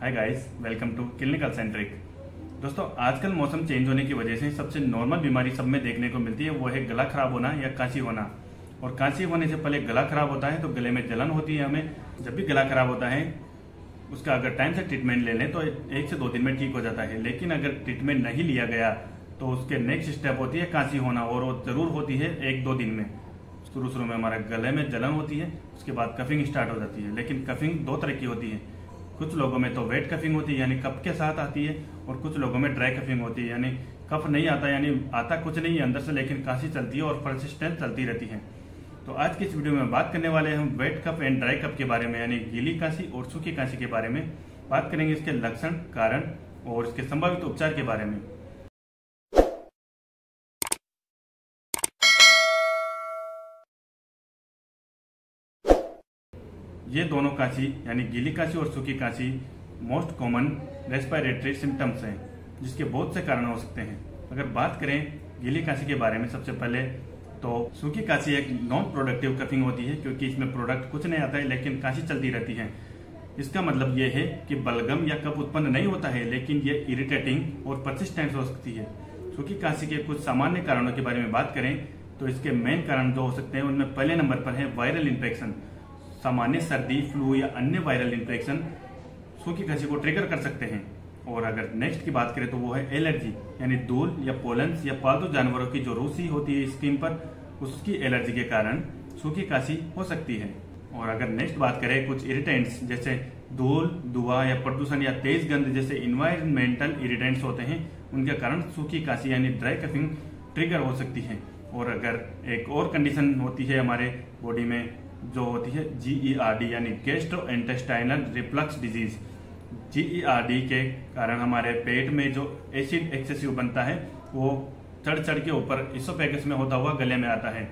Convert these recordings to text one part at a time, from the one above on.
Hi guys, welcome to clinical centric. दोस्तों, आजकल मौसम चेंज होने की वजह से सबसे नॉर्मल बीमारी सब में देखने को मिलती है, वो है गला खराब होना या खांसी होना। और खांसी होने से पहले गला खराब होता है तो गले में जलन होती है। हमें जब भी गला खराब होता है उसका अगर टाइम से ट्रीटमेंट ले लें तो 1 से 2 दिन में ठीक हो जाता है। लेकिन अगर ट्रीटमेंट नहीं लिया गया तो उसके नेक्स्ट स्टेप होती है खांसी होना, और वो जरूर होती है 1-2 दिन में। शुरू में हमारे गले में जलन होती है, उसके बाद कफिंग स्टार्ट हो जाती है। लेकिन कफिंग 2 तरह की होती है। कुछ लोगों में तो वेट कफिंग होती है यानी कफ के साथ आती है, और कुछ लोगों में ड्राई कफिंग होती है यानी कफ नहीं आता, यानी आता कुछ नहीं है अंदर से, लेकिन खांसी चलती है और परसिस्टेंट चलती रहती है। तो आज की इस वीडियो में बात करने वाले हैं हम wet cough and dry cough के बारे में, यानी गीली खांसी और सूखी खांसी के बारे में बात करेंगे। इसके लक्षण, कारण और इसके संभावित उपचार के बारे में। ये दोनों खांसी यानी गीली खांसी और सूखी खांसी मोस्ट कॉमन रेस्पिरेटरी सिम्टम्स हैं, जिसके बहुत से कारण हो सकते हैं। अगर बात करें गीली खांसी के बारे में, सबसे पहले तो सूखी खांसी एक नॉन प्रोडक्टिव कफिंग होती है, क्योंकि इसमें प्रोडक्ट कुछ नहीं आता है लेकिन खांसी चलती रहती है। इसका मतलब ये है कि बलगम या कफ उत्पन्न नहीं होता है, लेकिन ये इरिटेटिंग और परसिस्टेंट हो सकती है। सूखी खांसी के कुछ सामान्य कारणों के बारे में बात करें तो इसके मेन कारण जो हो सकते हैं उनमें पहले नंबर पर है वायरल इन्फेक्शन। सामान्य सर्दी, फ्लू या अन्य वायरल इन्फेक्शन सूखी खांसी को ट्रिगर कर सकते हैं। और अगर नेक्स्ट की बात करें तो वो है एलर्जी, यानी धूल या पोलन्स या पालतू जानवरों की जो रूसी होती है स्किन पर, उसकी एलर्जी के कारण सूखी खांसी हो सकती है। और अगर नेक्स्ट बात करें कुछ इरिटेंट्स जैसे धूल, धुआं या प्रदूषण या तेज गंध जैसे इन्वायरमेंटल इरिटेंट्स होते हैं, उनके कारण सूखी खांसी यानी ड्राई कफिंग ट्रिगर हो सकती है। और अगर एक और कंडीशन होती है हमारे बॉडी में जो होती है GERD यानी गैस्ट्रोइंटेस्टाइनल रिफ्लक्स डिजीज। GERD के कारण हमारे पेट में जो एसिड एक्सेसिव बनता है वो चढ़ के ऊपर इसोफेगस में होता हुआ गले में आता है,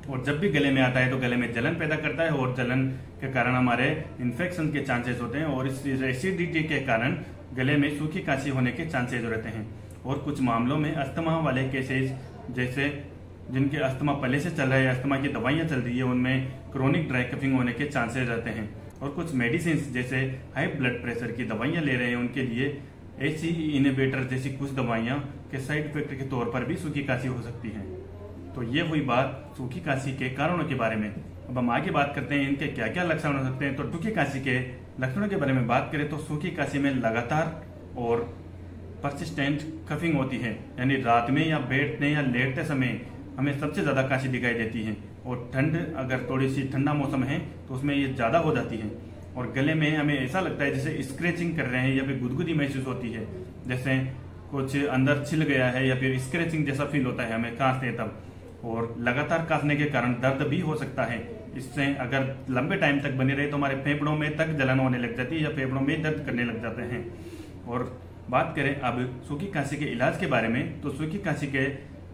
और जब भी गले में आता है तो गले में जलन पैदा करता है, और जलन के कारण हमारे इन्फेक्शन के चांसेस होते हैं, और इस एसिडिटी के कारण गले में सूखी खांसी होने के चांसेस रहते हैं। और कुछ मामलों में अस्थमा वाले केसेस, जैसे जिनके अस्थमा पहले से चल रहा है, अस्थमा की दवाइयां चल रही है, उनमें क्रोनिक ड्राई कफिंग होने के चांसेस रहते हैं। और कुछ मेडिसिन जैसे हाई ब्लड प्रेशर की दवाइयां ले रहे हैं, उनके लिए ACE इनहिबिटर जैसी कुछ दवाइयां के साइड इफेक्ट के तौर पर भी सूखी खांसी हो सकती है। तो ये हुई बात सूखी खांसी के कारणों के बारे में। अब हम आगे बात करते हैं इनके क्या क्या लक्षण हो सकते हैं। तो सूखी खांसी के लक्षणों के बारे में बात करें तो सूखी खांसी में लगातार और परसिस्टेंट कफिंग होती है, यानी रात में या बैठने या लेटते समय हमें सबसे ज्यादा खांसी दिखाई देती है। और ठंड, अगर थोड़ी सी ठंडा मौसम है तो उसमें ये ज्यादा हो जाती है। और गले में हमें ऐसा लगता है जैसे स्क्रैचिंग कर रहे हैं या फिर गुदगुदी महसूस होती है, जैसे कुछ अंदर छिल गया है, या फिर स्क्रैचिंग जैसा फील होता है हमें खांसते हैं तब। और लगातार खांसने के कारण दर्द भी हो सकता है। इससे अगर लंबे टाइम तक बनी रहे तो हमारे फेफड़ों में तक जलन होने लग जाती है या फेफड़ों में दर्द करने लग जाते हैं। और बात करें अब सूखी खांसी के इलाज के बारे में, तो सूखी खांसी के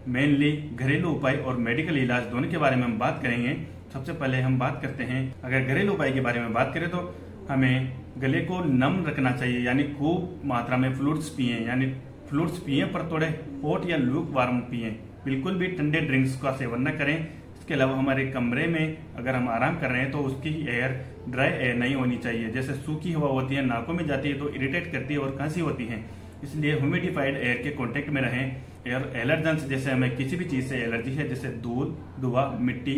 मेनली घरेलू उपाय और मेडिकल इलाज दोनों के बारे में हम बात करेंगे। सबसे पहले हम बात करते हैं, अगर घरेलू उपाय के बारे में बात करें तो हमें गले को नम रखना चाहिए, यानी खूब मात्रा में फ्लूइड्स पिए, यानी फ्लूइड्स पिए पर थोड़े हॉट या लूक वार्म पिए। बिल्कुल भी ठंडे ड्रिंक्स का सेवन न करें। इसके अलावा हमारे कमरे में अगर हम आराम कर रहे हैं तो उसकी एयर ड्राई एयर नहीं होनी चाहिए। जैसे सूखी हवा होती है, नाकों में जाती है तो इरिटेट करती है और खांसी होती है, इसलिए ह्यूमिडिफाइड एयर के कांटेक्ट में रहें। एयर एलर्जेंस, जैसे हमें किसी भी चीज से एलर्जी है, जैसे धूल, धुआं, मिट्टी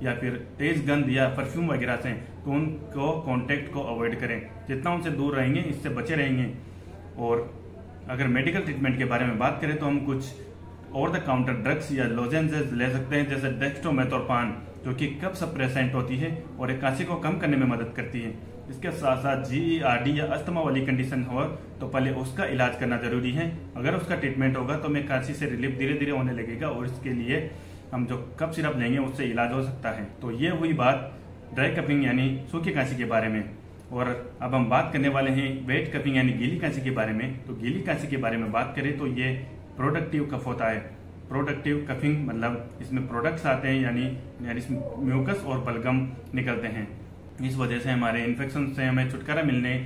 या फिर तेज गंध या परफ्यूम वगैरह से, तो उनको कांटेक्ट को अवॉइड करें। जितना उनसे दूर रहेंगे इससे बचे रहेंगे। और अगर मेडिकल ट्रीटमेंट के बारे में बात करें तो हम कुछ ओवर द काउंटर ड्रग्स या लोजेंसेस ले सकते हैं, जैसे डेक्स्ट्रोमेथोर्फान, जो कि कफ सप्रेसेंट होती है और एक खांसी को कम करने में मदद करती है। इसके साथ साथ GERD या अस्थमा वाली कंडीशन हो तो पहले उसका इलाज करना जरूरी है। अगर उसका ट्रीटमेंट होगा तो हमें खांसी से रिलीफ धीरे धीरे होने लगेगा, और इसके लिए हम जो कफ सिरप लेंगे उससे इलाज हो सकता है। तो ये हुई बात ड्राई कफिंग यानी सूखी खांसी के बारे में। और अब हम बात करने वाले हैं वेट कफिंग यानी गीली खांसी के बारे में। तो गीली खांसी के बारे में बात करें तो ये प्रोडक्टिव कफ होता है। प्रोडक्टिव कफिंग मतलब इसमें प्रोडक्ट्स आते हैं, यानी इसमें म्यूकस और बलगम निकलते हैं। इस वजह से हमारे इन्फेक्शन से हमें छुटकारा मिलने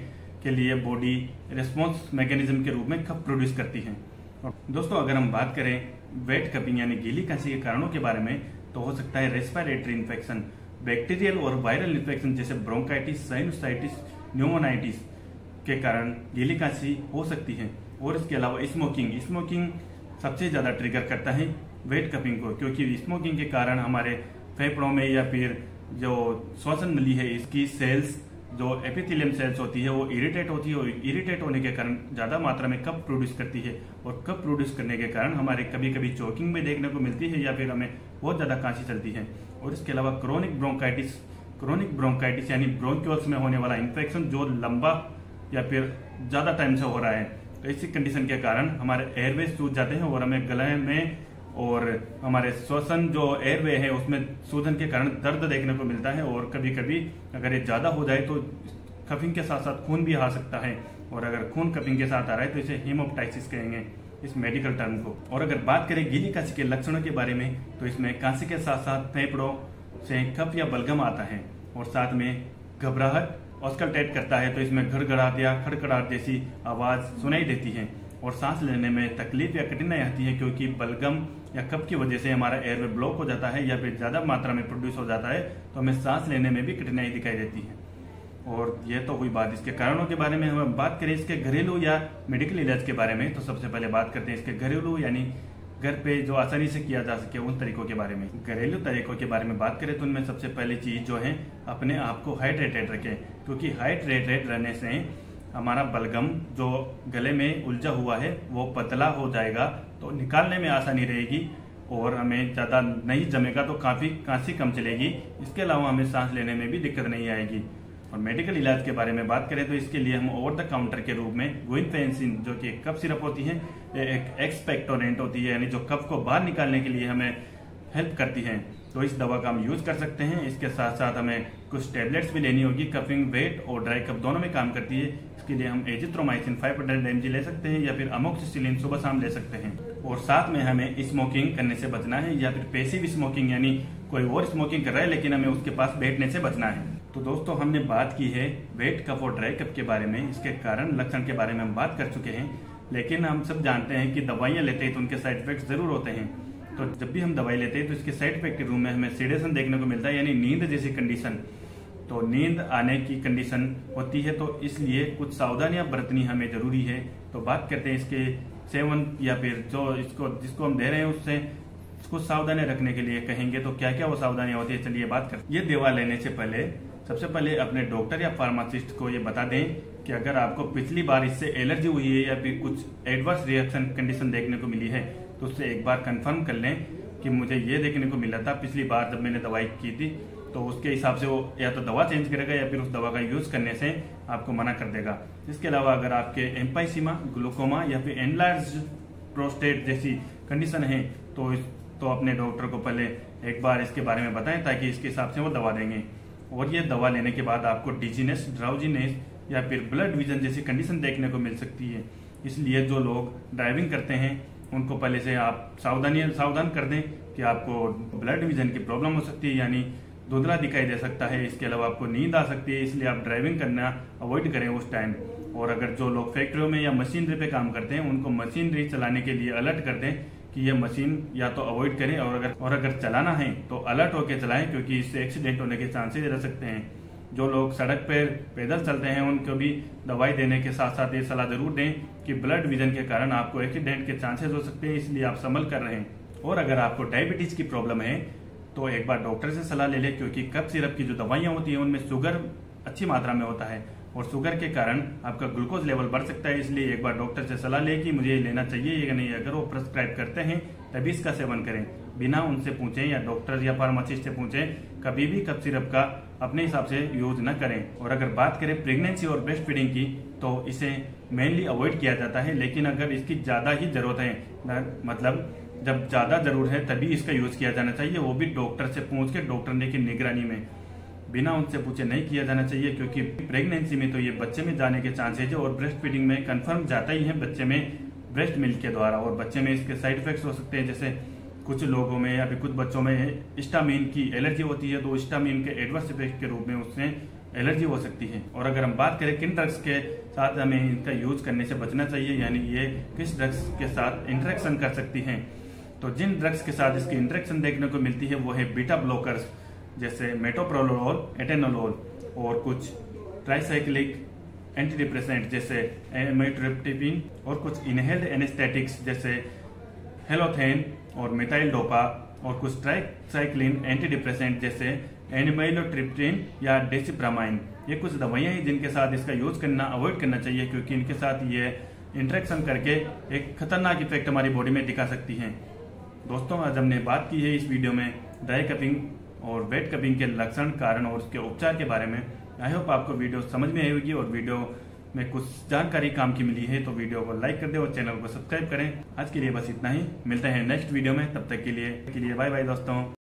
के लिए बॉडी रिस्पॉन्स मैकेनिज्म के रूप में कफ प्रोड्यूस करती है। और दोस्तों, अगर हम बात करें वेट कफिंग यानी गीली खांसी के कारणों के बारे में, तो हो सकता है रेस्पिरेटरी इन्फेक्शन, बैक्टीरियल और वायरल इन्फेक्शन जैसे ब्रोंकाइटिस, साइनोसाइटिस, न्यूमोनाइटिस, के कारण गीली खांसी हो सकती है। और इसके अलावा स्मोकिंग सबसे ज्यादा ट्रिगर करता है वेट कपिंग को, क्योंकि स्मोकिंग के कारण हमारे फेफड़ों में या फिर जो श्वसन नली है इसकी सेल्स, जो एपिथेलियम सेल्स होती है वो इरिटेट होती है, और इरिटेट होने के कारण ज्यादा मात्रा में कफ प्रोड्यूस करती है, और कफ प्रोड्यूस करने के कारण हमारे कभी कभी चोकिंग भी देखने को मिलती है या फिर हमें बहुत ज्यादा खांसी चलती है। और इसके अलावा क्रोनिक ब्रोंकाइटिस यानी ब्रोंक्यूल्स में होने वाला इन्फेक्शन जो लंबा या फिर ज्यादा टाइम से हो रहा है, तो इसी कंडीशन के कारण हमारे एयरवेज सूज जाते हैं और हमें गले में और हमारे श्वसन जो एयरवे है उसमें सूजन के कारण दर्द देखने को मिलता है। और कभी कभी अगर ये ज्यादा हो जाए तो कफिंग के साथ साथ खून भी आ सकता है, और अगर खून कफिंग के साथ आ रहा है तो इसे हेमोप्टाइसिस कहेंगे इस मेडिकल टर्म को। और अगर बात करें गीली खांसी के लक्षणों के बारे में, तो इसमें खांसी के साथ साथ फेफड़ों से कफ या बलगम आता है, और साथ में घबराहट ऑस्कल्टेट करता है, तो इसमें घड़घड़ाहट या खड़खड़ाहट जैसी आवाज सुनाई देती है, और सांस लेने में तकलीफ या कठिनाई आती है, क्योंकि बलगम या कफ की वजह से हमारा एयरवे ब्लॉक हो जाता है या फिर ज्यादा मात्रा में प्रोड्यूस हो जाता है, तो हमें सांस लेने में भी कठिनाई दिखाई देती है। और यह तो हुई बात इसके कारणों के बारे में। हम बात करें इसके घरेलू या मेडिकल इलाज के बारे में, तो सबसे पहले बात करते हैं इसके घरेलू यानी घर पे जो आसानी से किया जा सके उन तरीकों के बारे में। घरेलू तरीकों के बारे में बात करें तो उनमें सबसे पहली चीज जो है अपने आप को हाइड्रेटेड रखें, क्योंकि हाइड्रेटेड रहने से हमारा बलगम जो गले में उलझा हुआ है वो पतला हो जाएगा, तो निकालने में आसानी रहेगी और हमें ज्यादा नहीं जमेगा, तो काफी खांसी कम चलेगी। इसके अलावा हमें सांस लेने में भी दिक्कत नहीं आएगी। और मेडिकल इलाज के बारे में बात करें तो इसके लिए हम ओवर द काउंटर के रूप में गुइनफेंसिन जो कि कफ सिरप होती है, एक एक्सपेक्टोरेंट होती है, यानी जो कफ को बाहर निकालने के लिए हमें हेल्प करती है, तो इस दवा का हम यूज कर सकते हैं। इसके साथ साथ हमें कुछ टेबलेट्स भी लेनी होगी। कफिंग वेट और ड्राई कफ दोनों में काम करती है। इसके लिए हम एजिथ्रोमाइसिन 500 mg ले सकते हैं या फिर अमोक्सिसिलिन सुबह शाम ले सकते हैं। और साथ में हमें स्मोकिंग करने से बचना है, या फिर पैसिव स्मोकिंग यानी कोई और स्मोकिंग कर रहा है लेकिन हमें उसके पास बैठने से बचना है। तो दोस्तों हमने बात की है वेट कफ और ड्राई कफ के बारे में, इसके कारण लक्षण के बारे में हम बात कर चुके हैं। लेकिन हम सब जानते हैं कि दवाइयां लेते हैं तो उनके साइड इफेक्ट जरूर होते हैं। तो जब भी हम दवाई लेते हैं तो इसके साइड इफेक्ट के रूप में हमें सेडेशन देखने को मिलता है, यानी नींद जैसी कंडीशन। तो नींद आने की कंडीशन होती है, तो इसलिए कुछ सावधानियां बरतनी हमें जरूरी है। तो बात करते हैं इसके सेवन या फिर जो जिसको हम दे रहे हैं उससे कुछ सावधानियां रखने के लिए कहेंगे, तो क्या क्या वो सावधानियां होती है चलिए बात करते हैं। ये दवा लेने से पहले सबसे पहले अपने डॉक्टर या फार्मासिस्ट को ये बता दें कि अगर आपको पिछली बार इससे एलर्जी हुई है या फिर कुछ एडवर्स रिएक्शन कंडीशन देखने को मिली है, तो उससे एक बार कंफर्म कर लें कि मुझे ये देखने को मिला था पिछली बार जब मैंने दवाई की थी, तो उसके हिसाब से वो या तो दवा चेंज करेगा या फिर उस दवा का यूज करने से आपको मना कर देगा। इसके अलावा अगर आपके एम्पाइसीमा, ग्लूकोमा या फिर एनलार्ज प्रोस्टेट जैसी कंडीशन है तो अपने डॉक्टर को पहले एक बार इसके बारे में बताएं, ताकि इसके हिसाब से वो दवा देंगे। और ये दवा लेने के बाद आपको डिजीनेस, ड्राउजीनेस या फिर ब्लड विजन जैसी कंडीशन देखने को मिल सकती है। इसलिए जो लोग ड्राइविंग करते हैं उनको पहले से आप सावधान कर दें कि आपको ब्लड विजन की प्रॉब्लम हो सकती है, यानी धुंधला दिखाई दे सकता है। इसके अलावा आपको नींद आ सकती है, इसलिए आप ड्राइविंग करना अवॉइड करें उस टाइम। और अगर जो लोग फैक्ट्रियों में या मशीनरी पे काम करते हैं उनको मशीनरी चलाने के लिए अलर्ट कर दें कि ये मशीन या तो अवॉइड करें, और अगर चलाना है तो अलर्ट होकर चलाएं, क्योंकि इससे एक्सीडेंट होने के चांसेस रह सकते हैं। जो लोग सड़क पर पैदल चलते हैं उनको भी दवाई देने के साथ साथ ये सलाह जरूर दें कि ब्लड विजन के कारण आपको एक्सीडेंट के चांसेस हो सकते हैं, इसलिए आप संभल कर रहे हैं। और अगर आपको डायबिटीज की प्रॉब्लम है तो एक बार डॉक्टर से सलाह ले लें, क्योंकि कफ सिरप की जो दवाइयां होती हैं उनमें शुगर अच्छी मात्रा में होता है, और शुगर के कारण आपका ग्लूकोज लेवल बढ़ सकता है। इसलिए एक बार डॉक्टर से सलाह लें कि मुझे लेना चाहिए या नहीं। अगर वो प्रेस्क्राइब करते हैं तभी इसका सेवन करें, बिना उनसे पूछें या डॉक्टर या फार्मासिस्ट से पूछें। कभी भी कफ सिरप का अपने हिसाब से यूज न करें। और अगर बात करें प्रेगनेंसी और ब्रेस्ट फीडिंग की, तो इसे मेनली अवॉइड किया जाता है, लेकिन अगर इसकी ज्यादा ही जरूरत है, मतलब जब ज्यादा जरूरत है तभी इसका यूज किया जाना चाहिए, वो भी डॉक्टर से पूछ के, डॉक्टर ने की निगरानी में, बिना उनसे पूछे नहीं किया जाना चाहिए। क्योंकि प्रेगनेंसी में तो ये बच्चे में जाने के चांसेज है, और ब्रेस्ट फीडिंग में कंफर्म जाता ही है बच्चे में ब्रेस्ट मिल्क के द्वारा। और बच्चे में इसके साइड इफेक्ट्स हो सकते हैं, जैसे कुछ लोगों में या फिर कुछ बच्चों में स्टामिन की एलर्जी होती है, तो स्टामिन के एडवर्स इफेक्ट के रूप में उससे एलर्जी हो सकती है। और अगर हम बात करें किन ड्रग्स के साथ हमें इनका यूज करने से बचना चाहिए, यानी ये किस ड्रग्स के साथ इंटरेक्शन कर सकती हैं, तो जिन ड्रग्स के साथ इसकी इंटरेक्शन देखने को मिलती है वो है बीटा ब्लॉकर्स, जैसे मेटोप्रोलोल, एटेनोलोल, और कुछ ट्राइसाइक्लिक एंटी डिप्रेसेंट जैसे एमिट्रिप्टाइलिन और कुछ इनहेल्ड एनेस्थेटिक्स जैसे हेलोथेन और मिथाइल डोपा और कुछ ट्राइसाइक्लिन एंटी डिप्रेसेंट जैसे एनिमाइलोट्रिप्टिन या डेसिप्रामाइन। ये कुछ दवाइयां हैं जिनके साथ इसका यूज करना अवॉइड करना चाहिए, क्योंकि इनके साथ ये इंटरेक्शन करके एक खतरनाक इफेक्ट हमारी बॉडी में दिखा सकती हैं। दोस्तों, आज हमने बात की है इस वीडियो में ड्राई कपिंग और वेट कपिंग के लक्षण, कारण और उसके उपचार के बारे में। आई होप आपको वीडियो समझ में आई होगी और वीडियो में कुछ जानकारी काम की मिली है, तो वीडियो को लाइक कर दे और चैनल को सब्सक्राइब करें। आज के लिए बस इतना ही, मिलते हैं नेक्स्ट वीडियो में, तब तक के लिए बाय बाय दोस्तों।